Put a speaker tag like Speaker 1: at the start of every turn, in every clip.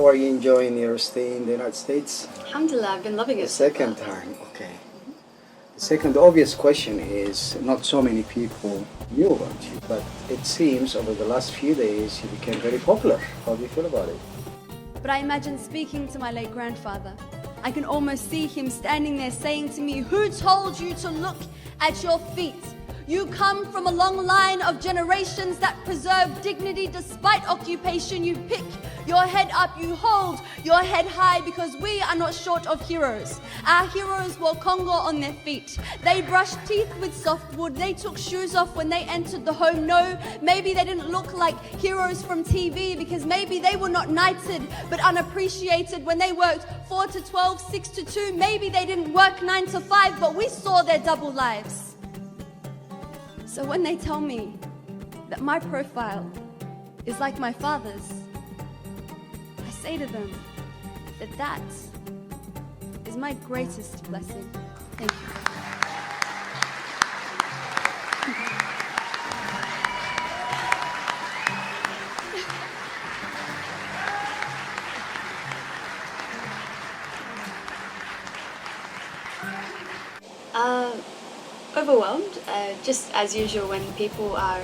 Speaker 1: are you enjoying your stay in the United States?
Speaker 2: Alhamdulillah, I've been loving it.
Speaker 1: The second time, okay. The second obvious question is, not so many people knew about you, but it seems over the last few days you became very popular. How do you feel about it?
Speaker 2: But I imagine speaking to my late grandfather. I can almost see him standing there saying to me, "Who told you to look at your feet? You come from a long line of generations that preserve dignity despite occupation. You pick your head up, you hold your head high, because we are not short of heroes. Our heroes wore Congo on their feet. They brushed teeth with softwood. They took shoes off when they entered the home. No, maybe they didn't look like heroes from TV, because maybe they were not knighted but unappreciated when they worked 4 to 12, 6 to 2. Maybe they didn't work 9 to 5, but we saw their double lives." So when they tell me that my profile is like my father's, I say to them that that is my greatest blessing. Thank you. Overwhelmed, just as usual when people are,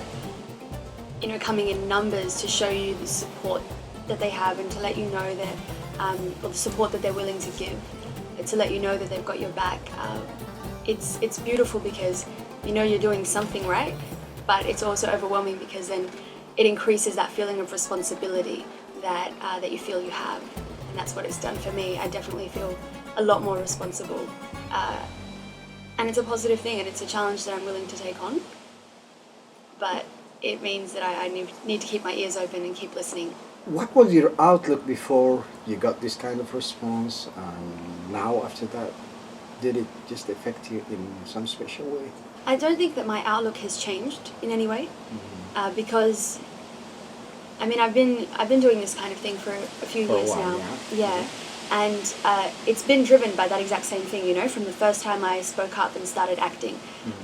Speaker 2: coming in numbers to show you the support that they have and to let you know that, or the support that they're willing to give, to let you know that they've got your back. It's beautiful because you're doing something right, but it's also overwhelming because then it increases that feeling of responsibility that you feel you have, and that's what it's done for me. I definitely feel a lot more responsible. And it's a positive thing, and it's a challenge that I'm willing to take on. But it means that I need to keep my ears open and keep listening.
Speaker 1: What was your outlook before you got this kind of response, and now after that, did it just affect you in some special way?
Speaker 2: I don't think that my outlook has changed in any way, because I've been doing this kind of thing for a few years now. Yeah. And it's been driven by that exact same thing, from the first time I spoke up and started acting.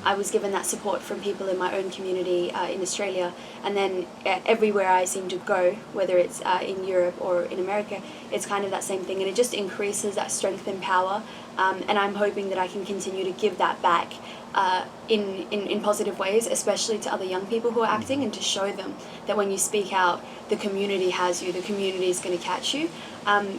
Speaker 2: I was given that support from people in my own community in Australia, and then everywhere I seem to go, whether it's in Europe or in America, it's kind of that same thing, and it just increases that strength and power, and I'm hoping that I can continue to give that back in positive ways, especially to other young people who are acting, and to show them that when you speak out, the community has you, the community is going to catch you.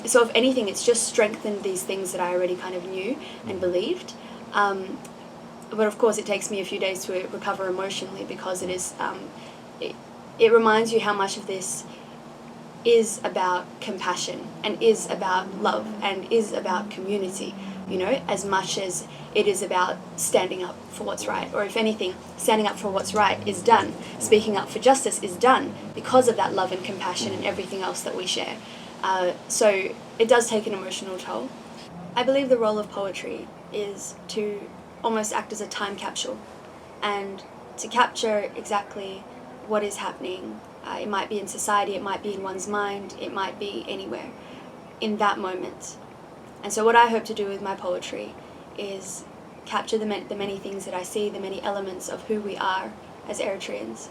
Speaker 2: So if anything, it's just strengthened these things that I already kind of knew and believed. But of course it takes me a few days to recover emotionally, because it reminds you how much of this is about compassion and is about love and is about community, as much as it is about standing up for what's right. Or if anything, standing up for what's right is done. Speaking up for justice is done because of that love and compassion and everything else that we share. So it does take an emotional toll. I believe the role of poetry is to almost act as a time capsule, and to capture exactly what is happening. It might be in society, it might be in one's mind, it might be anywhere, in that moment. And so what I hope to do with my poetry is capture the many things that I see, the many elements of who we are as Eritreans,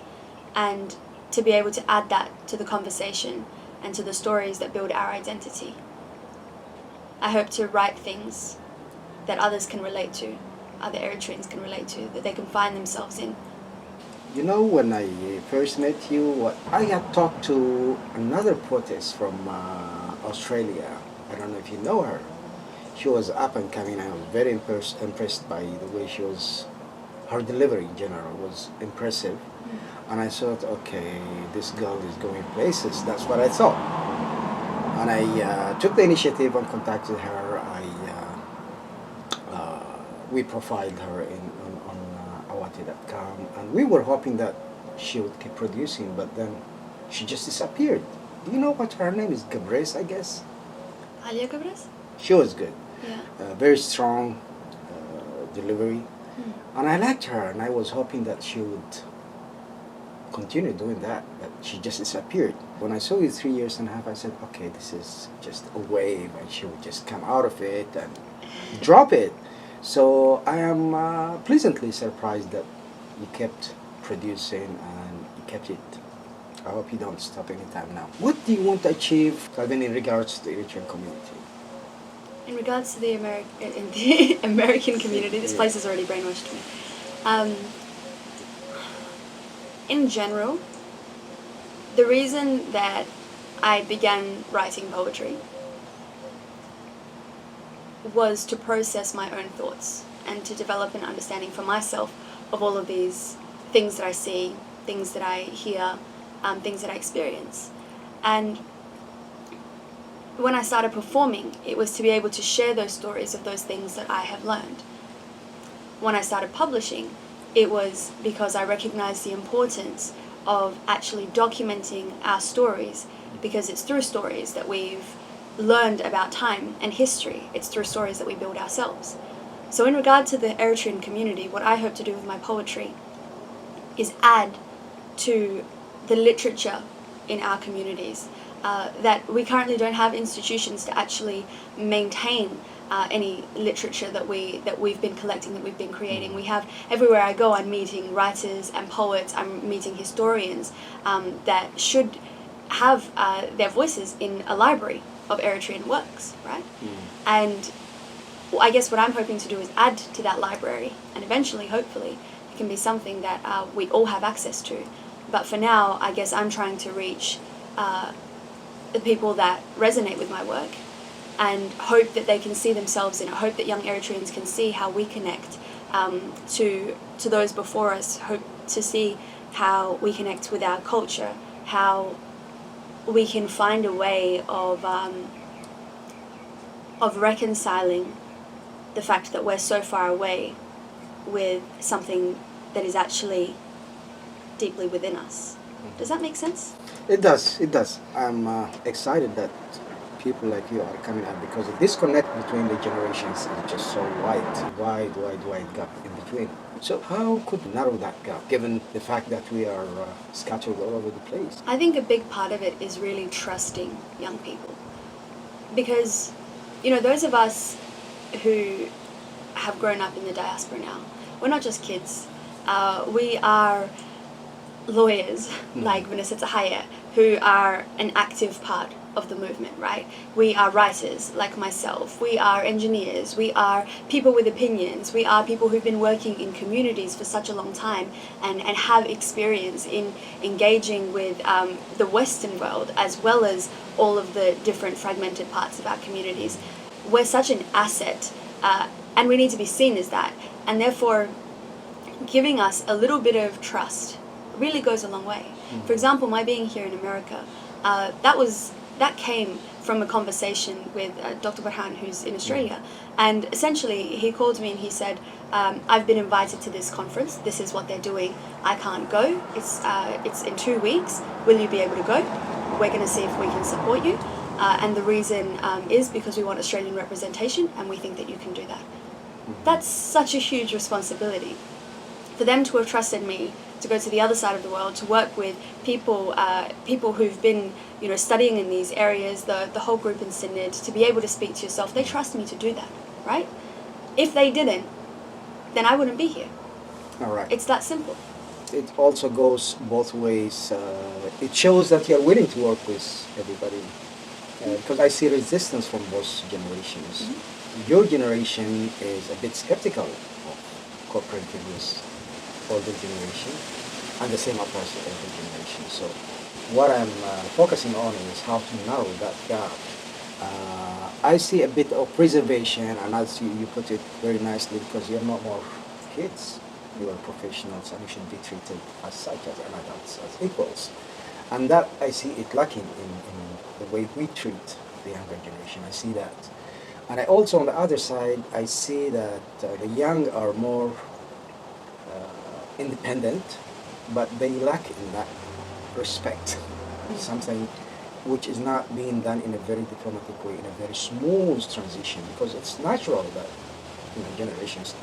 Speaker 2: and to be able to add that to the conversation and to the stories that build our identity. I hope to write things that others can relate to, other Eritreans can relate to, that they can find themselves in.
Speaker 1: When I first met you, I had talked to another poetess from Australia. I don't know if you know her. She was up and coming. I was very impressed by the way her delivery in general was impressive. And I thought, okay, this girl is going places. That's what I thought. And I took the initiative and contacted her. We profiled her on awati.com, and we were hoping that she would keep producing, but then she just disappeared. Do you know what her name is? Gabres, I guess?
Speaker 2: Alia Gabres?
Speaker 1: She was good.
Speaker 2: Yeah.
Speaker 1: Very strong delivery. And I liked her, and I was hoping that she would continue doing that, but she just disappeared. When I saw you 3 years and a half, I said, okay, this is just a wave, and she would just come out of it and drop it. So I am pleasantly surprised that you kept producing and you kept it I hope you don't stop anytime now. What do you want to achieve, Calvin, in regards to the Eritrean community?
Speaker 2: In regards to the the American community, this place has already brainwashed me. In general, the reason that I began writing poetry was to process my own thoughts and to develop an understanding for myself of all of these things that I see, things that I hear, things that I experience. And when I started performing, it was to be able to share those stories of those things that I have learned. When I started publishing, it was because I recognized the importance of actually documenting our stories, because it's through stories that we've learned about time and history. It's through stories that we build ourselves. So in regard to the Eritrean community, what I hope to do with my poetry is add to the literature in our communities. That we currently don't have institutions to actually maintain any literature that we've been collecting, that we've been creating. We have, everywhere I go, I'm meeting writers and poets, I'm meeting historians that should have their voices in a library of Eritrean works, right? And I guess what I'm hoping to do is add to that library, and eventually, hopefully, it can be something that we all have access to. But for now, I guess I'm trying to reach the people that resonate with my work, and hope that they can see themselves in it. Hope that young Eritreans can see how we connect to those before us. Hope to see how we connect with our culture, how we can find a way of reconciling the fact that we're so far away with something that is actually deeply within us. Does that make sense?
Speaker 1: It does, it does. I'm excited that people like you are coming out, because the disconnect between the generations is just so wide gap in between. So how could we narrow that gap, given the fact that we are scattered all over the place?
Speaker 2: I think a big part of it is really trusting young people. Because, those of us who have grown up in the diaspora now, we're not just kids. We are lawyers, like Vanessa Tahaya, who are an active part of the movement, right? We are writers, like myself. We are engineers. We are people with opinions. We are people who've been working in communities for such a long time and have experience in engaging with the Western world, as well as all of the different fragmented parts of our communities. We're such an asset, and we need to be seen as that. And therefore, giving us a little bit of trust really goes a long way. For example, my being here in America, that came from a conversation with Dr. Burhan, who's in Australia. And essentially, he called me and he said, I've been invited to this conference. This is what they're doing. I can't go. It's in 2 weeks. Will you be able to go? We're going to see if we can support you. And the reason is because we want Australian representation, and we think that you can do that. That's such a huge responsibility. For them to have trusted me to go to the other side of the world, to work with people who've been studying in these areas, the whole group in Synod, to be able to speak to yourself, they trust me to do that, right? If they didn't, then I wouldn't be here.
Speaker 1: All right.
Speaker 2: It's that simple.
Speaker 1: It also goes both ways. It shows that you're willing to work with everybody, because I see resistance from both generations. Your generation is a bit skeptical of cooperating with older generation, and the same applies to older generation. So what I'm focusing on is how to narrow that gap. I see a bit of preservation, and as you put it very nicely, because you're not more kids, you are professionals, and you should be treated as such, as adults, as equals. And that I see it lacking in the way we treat the younger generation. I see that. And I also, on the other side, I see that the young are more independent, but they lack in that respect. Something which is not being done in a very diplomatic way, in a very smooth transition, because it's natural that generations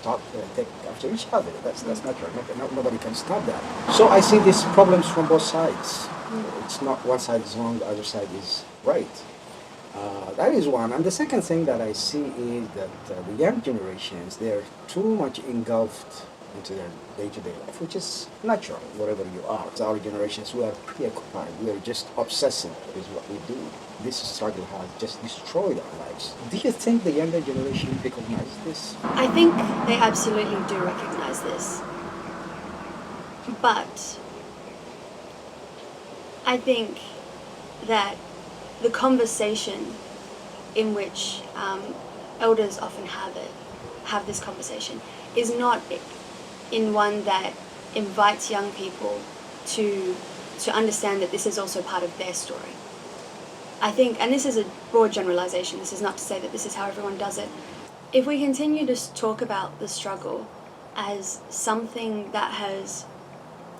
Speaker 1: take after each other. That's natural. Nobody can stop that. So I see these problems from both sides. It's not one side is wrong, the other side is right. That is one. And the second thing that I see is that the young generations, they're too much engulfed into their day-to-day life, which is natural wherever you are. Our generations, we are preoccupied. We are just obsessive with what we do. This struggle has just destroyed our lives. Do you think the younger generation recognize this?
Speaker 2: I think they absolutely do recognize this. But I think that the conversation in which elders often have this conversation is not in one that invites young people to understand that this is also part of their story. I think, and this is a broad generalization, this is not to say that this is how everyone does it. If we continue to talk about the struggle as something that has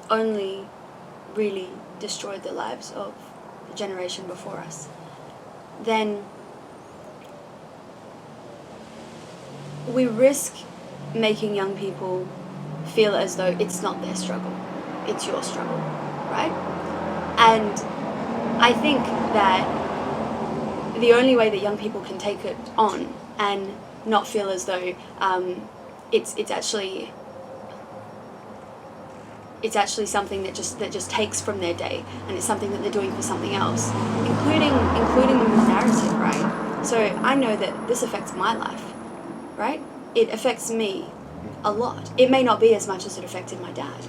Speaker 2: only really destroyed the lives of the generation before us, then we risk making young people feel as though it's not their struggle, it's your struggle, right? And I think that the only way that young people can take it on and not feel as though it's actually something that just takes from their day, and it's something that they're doing for something else, including the narrative, right? So I know that this affects my life, right? It affects me a lot. It may not be as much as it affected my dad.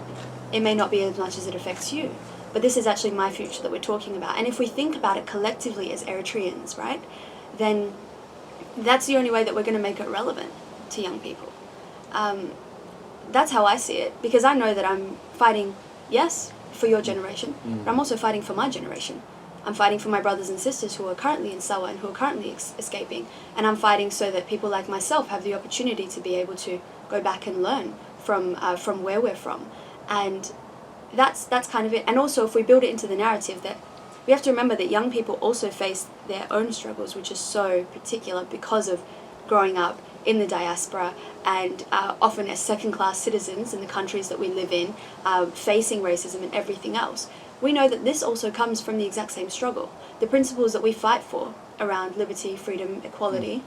Speaker 2: It may not be as much as it affects you. But this is actually my future that we're talking about. And if we think about it collectively as Eritreans, right, then that's the only way that we're going to make it relevant to young people. That's how I see it, because I know that I'm fighting, yes, for your generation, but I'm also fighting for my generation. I'm fighting for my brothers and sisters who are currently in Sawa and who are currently escaping. And I'm fighting so that people like myself have the opportunity to be able to go back and learn from where we're from. And that's kind of it. And also, if we build it into the narrative, that we have to remember that young people also face their own struggles, which is so particular because of growing up in the diaspora and often as second-class citizens in the countries that we live in, facing racism and everything else. We know that this also comes from the exact same struggle. The principles that we fight for around liberty, freedom, equality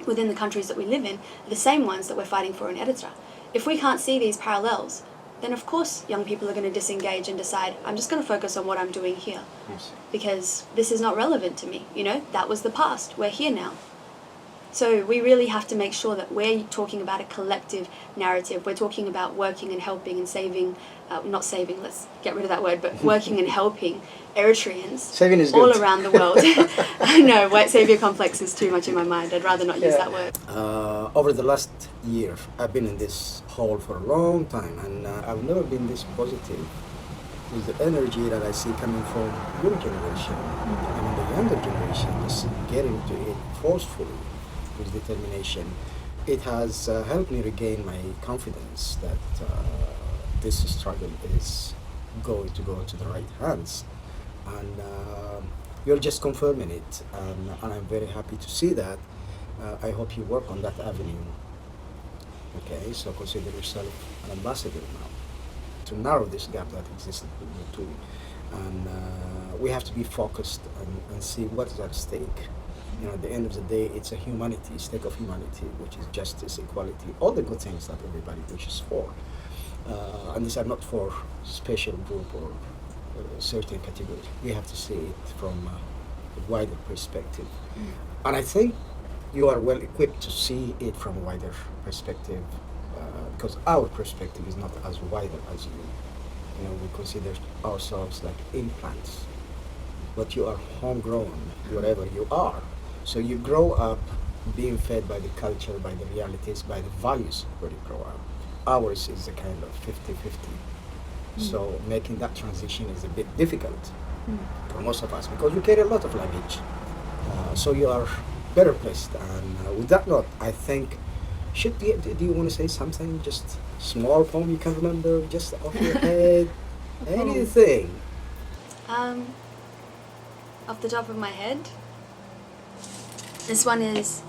Speaker 2: within the countries that we live in are the same ones that we're fighting for in Eritrea. If we can't see these parallels, then of course young people are going to disengage and decide, I'm just going to focus on what I'm doing here.
Speaker 1: Yes.
Speaker 2: Because this is not relevant to me. You know, that was the past. We're here now. So we really have to make sure that we're talking about a collective narrative. We're talking about working and helping and saving, not saving, let's get rid of that word, but working and helping Eritreans
Speaker 1: Saving is
Speaker 2: all
Speaker 1: good.
Speaker 2: around the world. I know, white savior complex is too much in my mind. I'd rather not use that word.
Speaker 1: Over the last year, I've been in this hall for a long time, and I've never been this positive with the energy that I see coming from your generation and the younger generation, just getting to it forcefully with determination. It has helped me regain my confidence that this struggle is going to go to the right hands. And you're just confirming it, and I'm very happy to see that. I hope you work on that avenue. Okay, so consider yourself an ambassador now to narrow this gap that exists between the two. And we have to be focused and see what is at stake. You know, at the end of the day, it's a humanity, stake of humanity, which is justice, equality, all the good things that everybody wishes for. And these are not for special group or certain category. We have to see it from a wider perspective. And I think you are well equipped to see it from a wider perspective, because our perspective is not as wider as you. You know, we consider ourselves like implants, but you are homegrown wherever you are. So you grow up being fed by the culture, by the realities, by the values where you grow up. Ours is a kind of 50-50. So making that transition is a bit difficult for most of us, because you carry a lot of luggage. So you are better placed. And with that note, I think, do you want to say something? Just small poem you can remember, just off your head? Anything.
Speaker 2: Off the top of my head, this poem is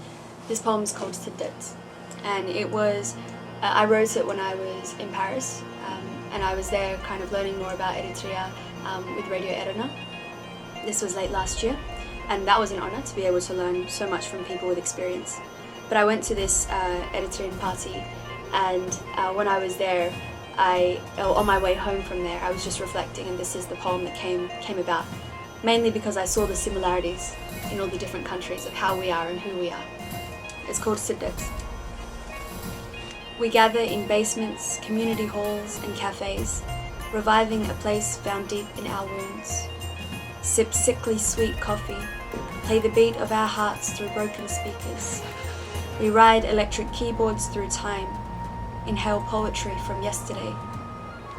Speaker 2: called Siddet, and it was, I wrote it when I was in Paris, and I was there kind of learning more about Eritrea with Radio Erena. This was late last year, and that was an honor to be able to learn so much from people with experience. But I went to this Eritrean party And when I was there, on my way home from there, I was just reflecting, and this is the poem that came about, mainly because I saw the similarities in all the different countries of how we are and who we are. It's called Siddex. We gather in basements, community halls and cafes, reviving a place found deep in our wounds. Sip sickly sweet coffee, play the beat of our hearts through broken speakers. We ride electric keyboards through time, inhale poetry from yesterday,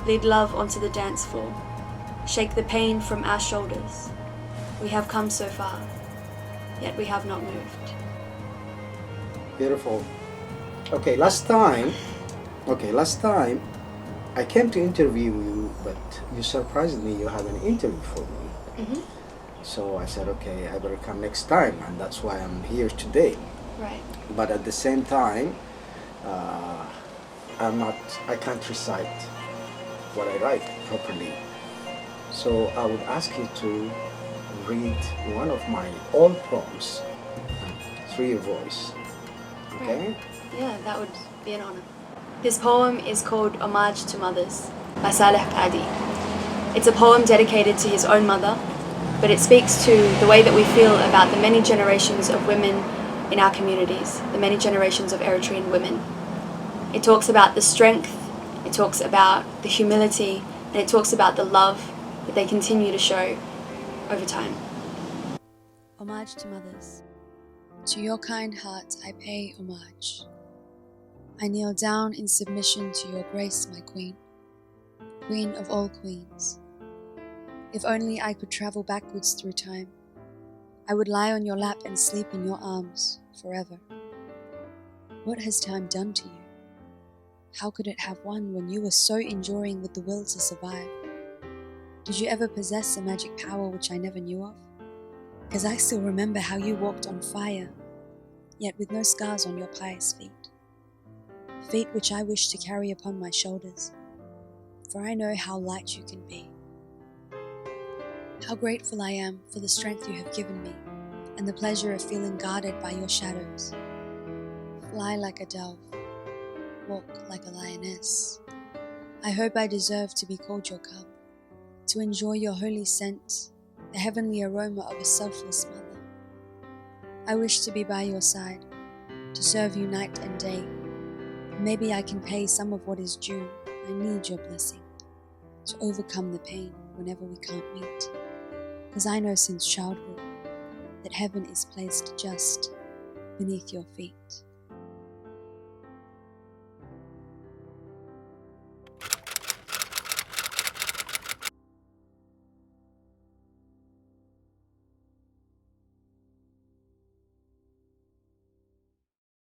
Speaker 2: lead love onto the dance floor, shake the pain from our shoulders. We have come so far, yet we have not moved.
Speaker 1: Beautiful. Okay, last time I came to interview you, but you surprised me. You had an interview for me.
Speaker 2: Mm-hmm.
Speaker 1: So I said, okay, I better come next time, and that's why I'm here today.
Speaker 2: Right.
Speaker 1: But at the same time, I can't recite what I write properly. So I would ask you to read one of my old poems through your voice. Okay?
Speaker 2: Right. Yeah, that would be an honor. This poem is called Homage to Mothers by Saleh Qadi. It's a poem dedicated to his own mother, but it speaks to the way that we feel about the many generations of women in our communities, the many generations of Eritrean women. It talks about the strength, it talks about the humility, and it talks about the love that they continue to show over time. Homage to mothers. To your kind heart I pay homage. I kneel down in submission to your grace, my queen, queen of all queens. If only I could travel backwards through time, I would lie on your lap and sleep in your arms forever. What has time done to you? How could it have won when you were so enduring with the will to survive? Did you ever possess a magic power which I never knew of? Because I still remember how you walked on fire, yet with no scars on your pious feet. Feet which I wish to carry upon my shoulders, for I know how light you can be. How grateful I am for the strength you have given me, and the pleasure of feeling guarded by your shadows. Fly like a dove, walk like a lioness. I hope I deserve to be called your cub, to enjoy your holy scent, the heavenly aroma of a selfless mother. I wish to be by your side, to serve you night and day. Maybe I can pay some of what is due. I need your blessing to overcome the pain whenever we can't meet. Because I know since childhood that heaven is placed just beneath your feet.